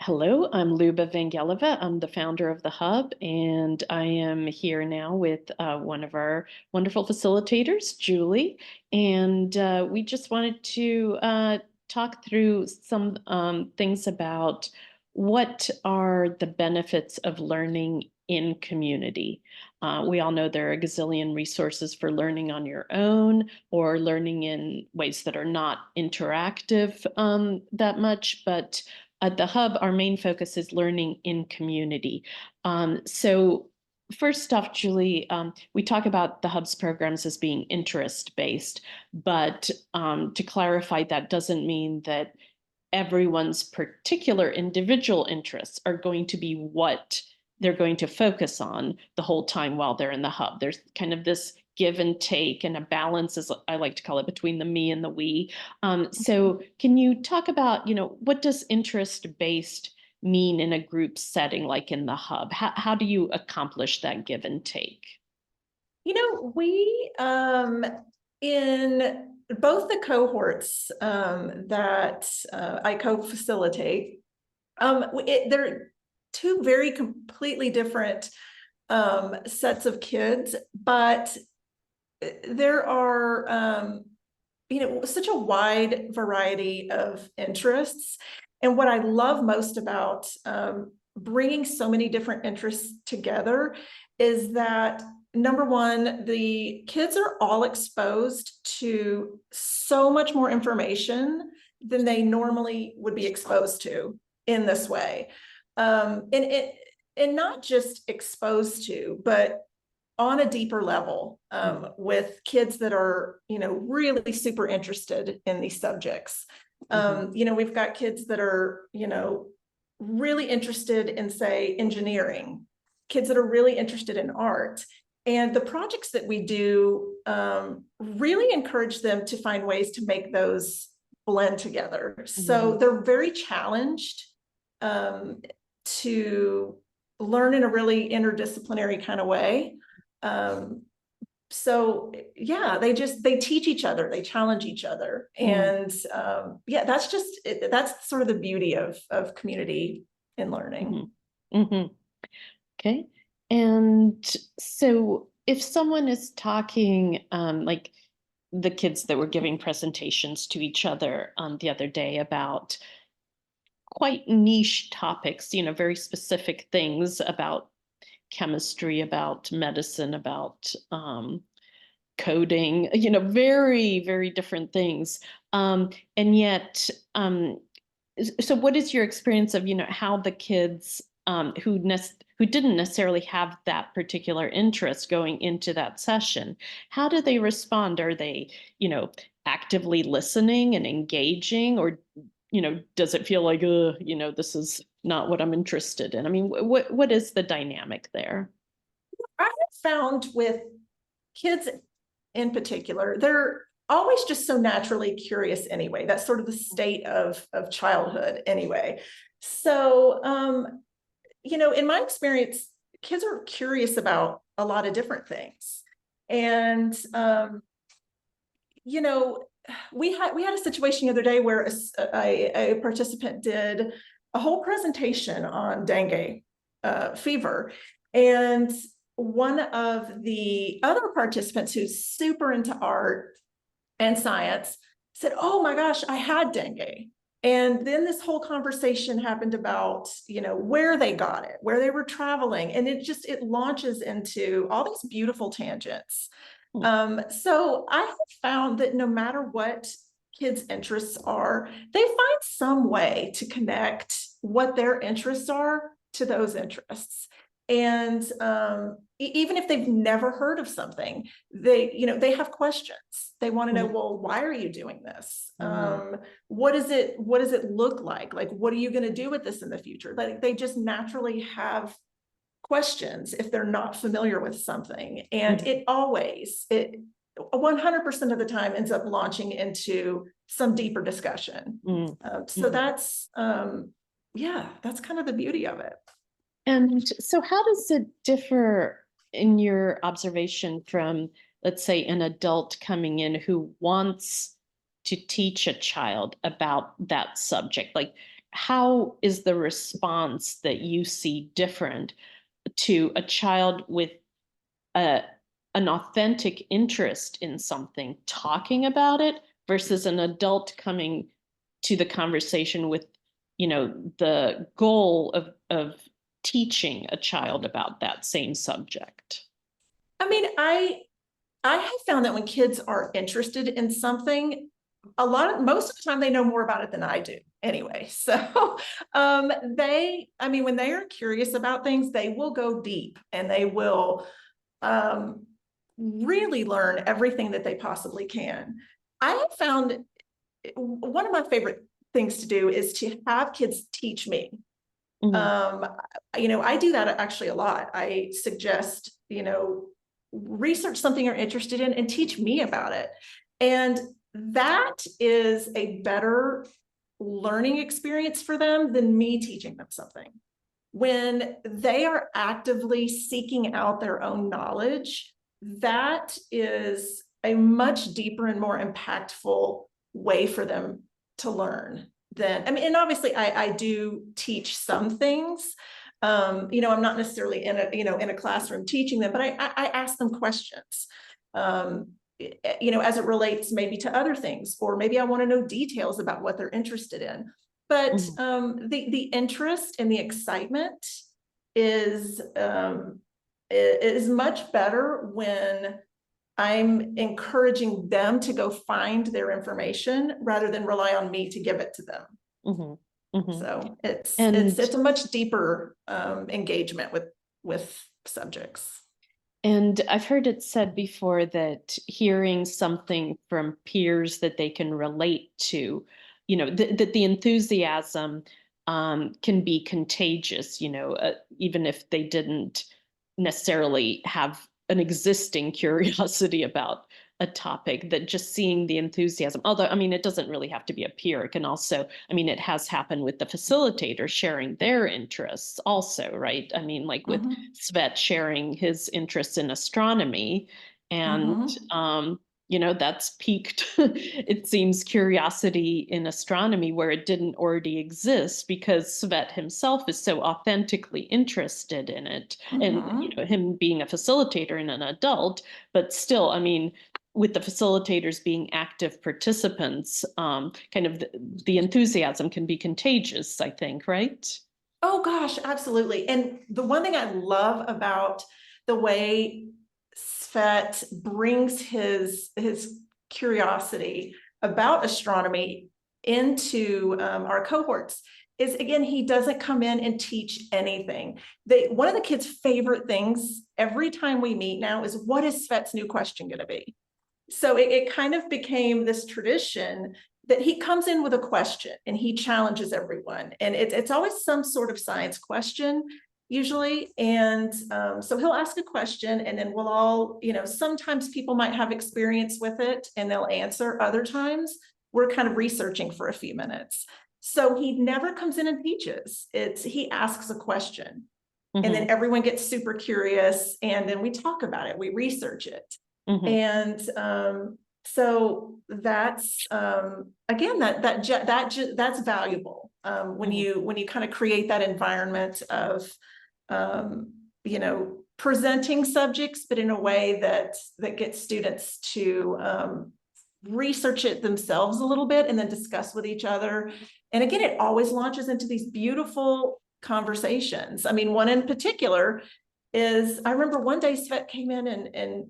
Hello, I'm Luba Vangelova. I'm the founder of the Hub, and I am here now with one of our wonderful facilitators, Julie. And we just wanted to talk through some things about what are the benefits of learning in community. We all know there are a gazillion resources for learning on your own or learning in ways that are not interactive that much, but at the Hub, our main focus is learning in community. So first off, Julie, we talk about the Hub's programs as being interest-based, but to clarify, that doesn't mean that everyone's particular individual interests are going to be what they're going to focus on the whole time while they're in the Hub. There's kind of this give and take and a balance, as I like to call it, between the me and the we. So can you talk about, what does interest-based mean in a group setting like in the Hub? How do you accomplish that give and take? We in both the cohorts that I co-facilitate, they're two very completely different sets of kids, but there are such a wide variety of interests. And what I love most about bringing so many different interests together is that, number one, the kids are all exposed to so much more information than they normally would be exposed to in this way. And not just exposed to, but on a deeper level, with kids that are, really super interested in these subjects. We've got kids that are, really interested in, say, engineering, kids that are really interested in art. And the projects that we do really encourage them to find ways to make those blend together. So they're very challenged to learn in a really interdisciplinary kind of way. So yeah, they teach each other, they challenge each other. And that's sort of the beauty of community in learning. Okay. And so if someone is talking, like the kids that were giving presentations to each other the other day about quite niche topics, very specific things about chemistry, about medicine, about coding, very, very different things. And yet, so what is your experience of, how the kids who didn't necessarily have that particular interest going into that session, how do they respond? Are they, actively listening and engaging, or, does it feel like, this is not what I'm interested in? I mean, what is the dynamic there? I have found with kids in particular, they're always just so naturally curious anyway. That's sort of the state of childhood anyway. So, in my experience, kids are curious about a lot of different things. And, we had a situation the other day where a participant did a whole presentation on dengue fever. And one of the other participants who's super into art and science said, "Oh my gosh, I had dengue." And then this whole conversation happened about, where they got it, where they were traveling. And it launches into all these beautiful tangents. So I have found that no matter what kids' interests are, they find some way to connect what their interests are to those interests. And even if they've never heard of something, they have questions. They want to know, well, why are you doing this? What does it look like? Like, what are you going to do with this in the future? Like, they just naturally have questions if they're not familiar with something. And it 100% of the time ends up launching into some deeper discussion. So that's kind of the beauty of it. And so how does it differ in your observation from, let's say, an adult coming in who wants to teach a child about that subject? Like, how is the response that you see different to a child with a an authentic interest in something, talking about it, versus an adult coming to the conversation with, the goal of teaching a child about that same subject? I mean, I have found that when kids are interested in something, most of the time they know more about it than I do anyway. So I mean, when they are curious about things, they will go deep and they will um, really learn everything that they possibly can. I have found one of my favorite things to do is to have kids teach me. Mhm, Um, I do that actually a lot. I suggest, research something you're interested in and teach me about it. And that is a better learning experience for them than me teaching them something. When they are actively seeking out their own knowledge, that is a much deeper and more impactful way for them to learn than, I mean, and obviously I do teach some things. I'm not necessarily in a classroom teaching them, but I ask them questions. As it relates maybe to other things, or maybe I want to know details about what they're interested in. But mhm, the interest and the excitement is is much better when I'm encouraging them to go find their information rather than rely on me to give it to them. mhm, mhm. So it's it's And it's a much deeper engagement with subjects. And I've heard it said before that hearing something from peers that they can relate to, that the enthusiasm can be contagious, even if they didn't necessarily have an existing curiosity about a topic, that just seeing the enthusiasm, although, I mean, it doesn't really have to be a peer. It can also, I mean, it has happened with the facilitator sharing their interests also, right? I mean, like with Mhm. Svet sharing his interest in astronomy. And, Mhm. that's piqued, it seems, curiosity in astronomy where it didn't already exist because Svet himself is so authentically interested in it. And, Mhm. him being a facilitator and an adult, but still, I mean, with the facilitators being active participants, kind of the enthusiasm can be contagious, I think, right? Oh gosh, absolutely. And the one thing I love about the way Svet brings his curiosity about astronomy into our cohorts is, again, he doesn't come in and teach anything. One of the kids' favorite things every time we meet now is, what is Svet's new question going to be? So it kind of became this tradition that he comes in with a question and he challenges everyone. And it's always some sort of science question, usually. And so he'll ask a question and then we'll all, sometimes people might have experience with it and they'll answer. Other times we're kind of researching for a few minutes. So he never comes in and teaches. He asks a question and Hmm. then everyone gets super curious and then we talk about it, we research it. Hmm. And so that's again that's valuable when Hmm. you kind of create that environment of presenting subjects, but in a way that gets students to research it themselves a little bit and then discuss with each other. And again, it always launches into these beautiful conversations. I mean, one in particular is, I remember one day Svet came in and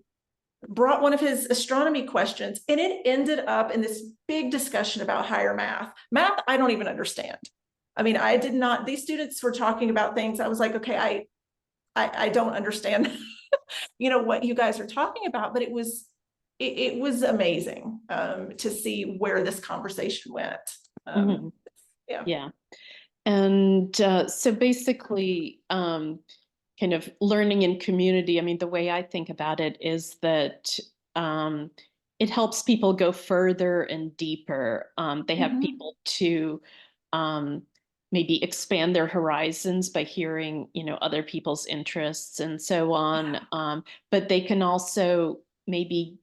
brought one of his astronomy questions, and it ended up in this big discussion about higher math I don't even understand. I mean, I did not, these students were talking about things I was like, okay, I don't understand what you guys are talking about, but it was amazing to see where this conversation went. Hmm. Yeah. Yeah. And so basically, kind of learning in community, I mean, the way I think about it is that um, it helps people go further and deeper. They have Mm-hmm. people to um, maybe expand their horizons by hearing, other people's interests and so on. Yeah. But they can also maybe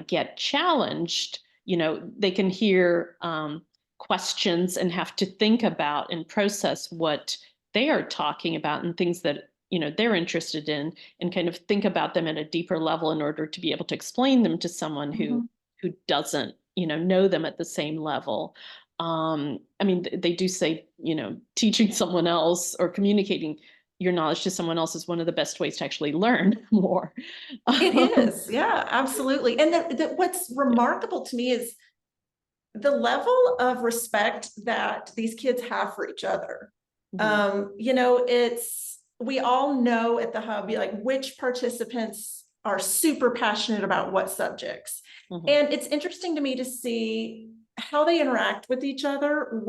get challenged. They can hear. questions and have to think about and process what they are talking about and things that they're interested in, and kind of think about them at a deeper level in order to be able to explain them to someone Mhm. who doesn't know them at the same level. I mean, they do say teaching someone else or communicating your knowledge to someone else is one of the best ways to actually learn more. It um, is, yeah, absolutely. And what's yeah. remarkable to me is the level of respect that these kids have for each other. Mhm. It's, we all know at the hub, like, which participants are super passionate about what subjects. Mhm. And it's interesting to me to see how they interact with each other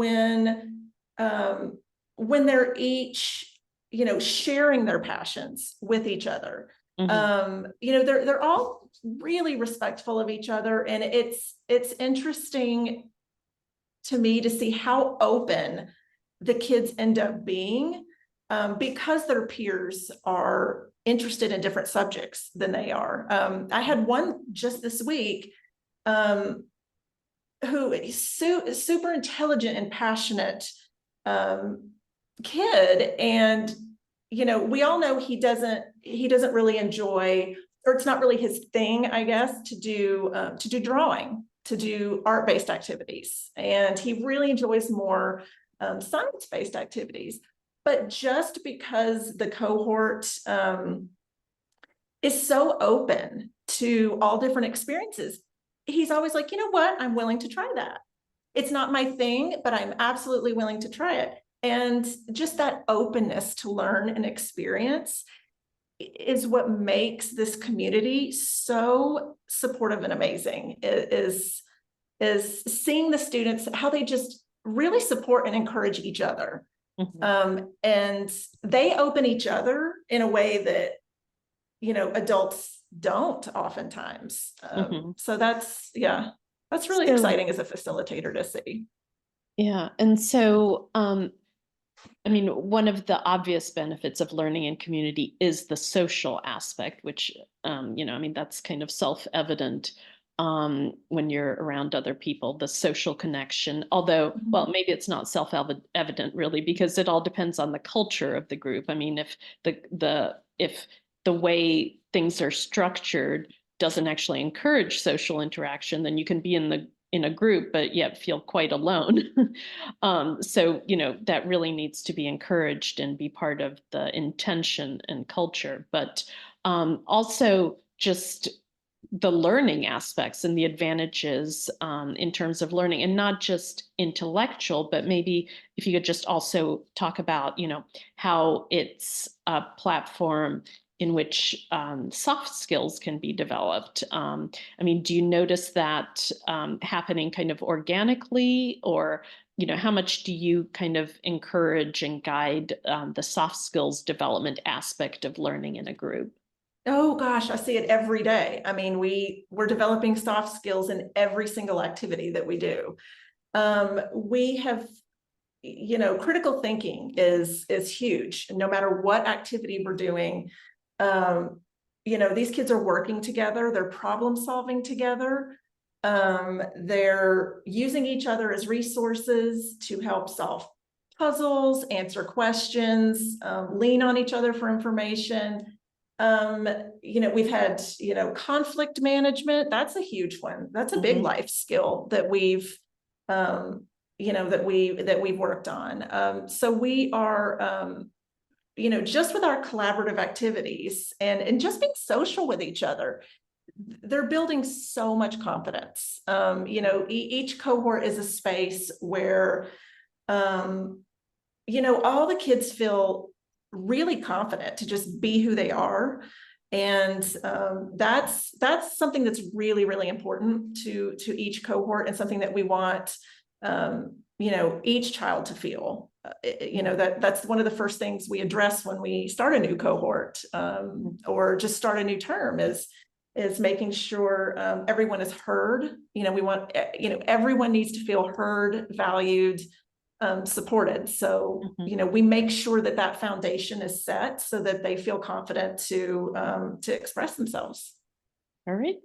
um, when they're each, sharing their passions with each other. Mhm. They're all really respectful of each other, and it's interesting to me to see how open the kids end up being, because their peers are interested in different subjects than they are. I had one just this week, um, who is super intelligent and passionate, um, kid, and we all know he doesn't really enjoy, or it's not really his thing, I guess, to do drawing, to do art-based activities, and he really enjoys more science-based activities. But just because the cohort is so open to all different experiences, he's always like, you know what, I'm willing to try that. It's not my thing, but I'm absolutely willing to try it. And just that openness to learn and experience is what makes this community so supportive and amazing. Is seeing the students, how they just really support and encourage each other. Mhm. And they open each other in a way that adults don't oftentimes. Mhm. So that's, yeah, that's really So exciting as a facilitator to see. yeah, and so I mean, one of the obvious benefits of learning in community is the social aspect, which, I mean, that's kind of self-evident when you're around other people, the social connection. Although, well, Mhm. maybe it's not self-evident really, because it all depends on the culture of the group. I mean, if the way things are structured doesn't actually encourage social interaction, then you can be in a group, but yet feel quite alone. So, that really needs to be encouraged and be part of the intention and culture. But also just the learning aspects and the advantages in terms of learning, and not just intellectual, but maybe if you could just also talk about, how it's a platform in which soft skills can be developed. I mean, do you notice that happening kind of organically, or how much do you kind of encourage and guide the soft skills development aspect of learning in a group? Oh gosh, I see it every day. I mean, we're developing soft skills in every single activity that we do. We have, critical thinking is huge. No matter what activity we're doing, these kids are working together, they're problem solving together. They're using each other as resources to help solve puzzles, answer questions, lean on each other for information. We've had, conflict management. That's a huge one. That's a big Hmm. life skill that um, we've worked on. So we are, just with our collaborative activities and just being social with each other, they're building so much confidence. Each cohort is a space where, um, all the kids feel really confident to just be who they are. And that's something that's really, really important to each cohort, and something that we want, each child to feel. That's one of the first things we address when we start a new cohort, or just start a new term, is making sure everyone is heard. We want, everyone needs to feel heard, valued, supported. So, Hmm. we make sure that that foundation is set so that they feel confident to express themselves. All right.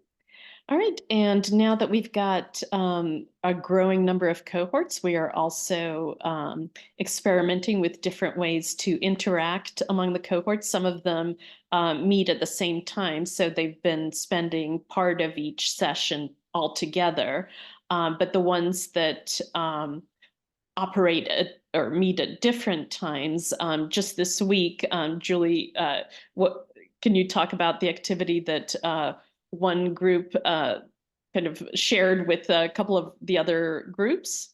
All right, and now that we've got a growing number of cohorts, we are also experimenting with different ways to interact among the cohorts. Some of them meet at the same time, so they've been spending part of each session all together. But the ones that operate at or meet at different times, just this week, Julie, what can you talk about the activity that one group kind of shared with a couple of the other groups?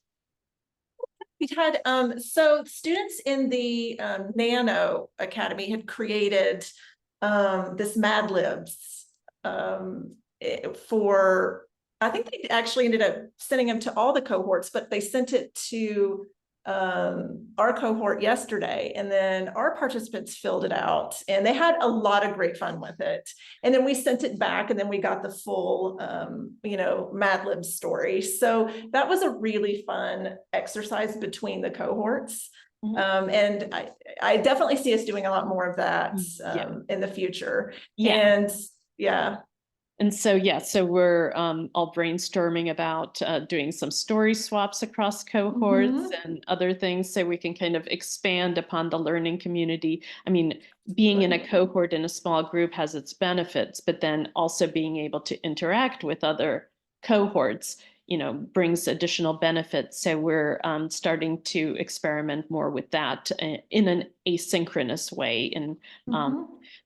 We had so students in the Nano Academy had created this Mad Libs for, I think they actually ended up sending them to all the cohorts, but they sent it to our cohort yesterday, and then our participants filled it out, and they had a lot of great fun with it. And then we sent it back, and then we got the full, Mad Lib story. So that was a really fun exercise between the cohorts. And I definitely see us doing a lot more of that in the future. Yeah. And yeah. And so, yeah, so we're all brainstorming about doing some story swaps across cohorts and other things so we can kind of expand upon the learning community. I mean, being in a cohort in a small group has its benefits, but then also being able to interact with other cohorts, brings additional benefits. So we're starting to experiment more with that in an asynchronous way, and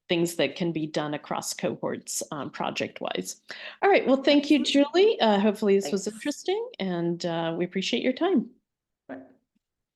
things that can be done across cohorts project-wise. All right, well, thank you, Julie. Hopefully this was Thanks. interesting, and we appreciate your time.